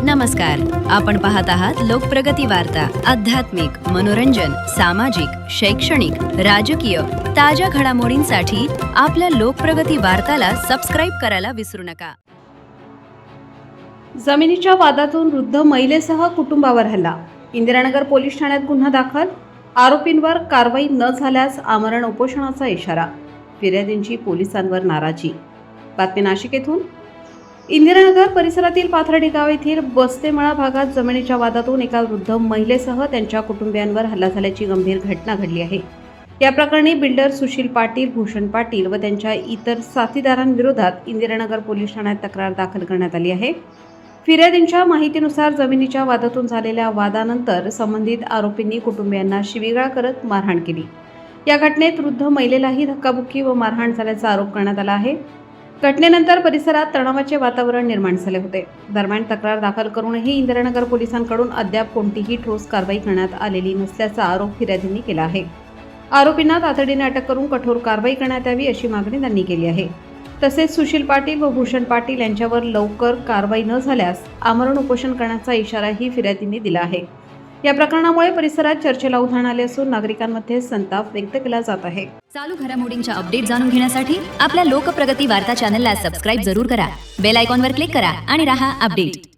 नमस्कार, आपण पाहत आहात लोकप्रगती वार्ता। आध्यात्मिक, मनोरंजन, सामाजिक, शैक्षणिक, राजकीय ताज्या घडामोडींसाठी आपल्या लोकप्रगती वार्ताला सबस्क्राइब करायला विसरू नका। जमिनीच्या वादातून वृद्ध महिलेसह कुटुंबावर हल्ला। इंदिरानगर पोलीस ठाण्यात गुन्हा दाखल। आरोपींवर कारवाई न झाल्यास आमरण उपोषणाचा इशारा। फिर्यादींची पोलिसांवर नाराजी। बातमी नाशिक येथून। इंदिरानगर परिसरातील पाथर्डी गाव येथील बस्तेमळा भागात जमिनीच्या वादातून एका वृद्ध महिलेसह त्यांच्या कुटुंबियांवर हल्ला झाल्याची गंभीर घटना घडली आहे। या प्रकरणी बिल्डर सुशील पाटील, भूषण पाटील व त्यांच्या इतर साथीदारांविरोधात इंदिरानगर पोलीस ठाण्यात तक्रार दाखल करण्यात आली आहे। फिर्यादींच्या माहितीनुसार जमिनीच्या वादातून झालेल्या वादानंतर संबंधित आरोपींनी कुटुंबियांना शिवीगाळ करत मारहाण केली। या घटनेत वृद्ध महिलेलाही धक्काबुक्की व मारहाण झाल्याचा आरोप करण्यात आला आहे। घटनेनंतर परिसरात तणावाचे वातावरण निर्माण झाले होते। दरम्यान तक्रार दाखल करूनही इंदिरानगर पोलिसांकडून अद्याप कोणतीही ठोस कारवाई करण्यात आलेली नसल्याचा आरोप फिर्यादींनी केला आहे। आरोपींना तातडीने अटक करून कठोर कारवाई करण्यात यावी अशी मागणी त्यांनी केली आहे। तसेच सुशील पाटील व भूषण पाटील यांच्यावर लवकर कारवाई न झाल्यास आमरण उपोषण करण्याचा इशाराही फिर्यादींनी दिला आहे। या प्रकरणामुळे परिसरात चर्चेला उधाण आले असून नागरिकांमध्ये संताप व्यक्त केला जात आहे। चालू घडामोडींच्या अपडेट जाणून घेण्यासाठी आपल्या लोकप्रगती वार्ता चॅनलला सबस्क्राइब जरूर करा। बेल आयकॉनवर क्लिक करा आणि रहा अपडेट।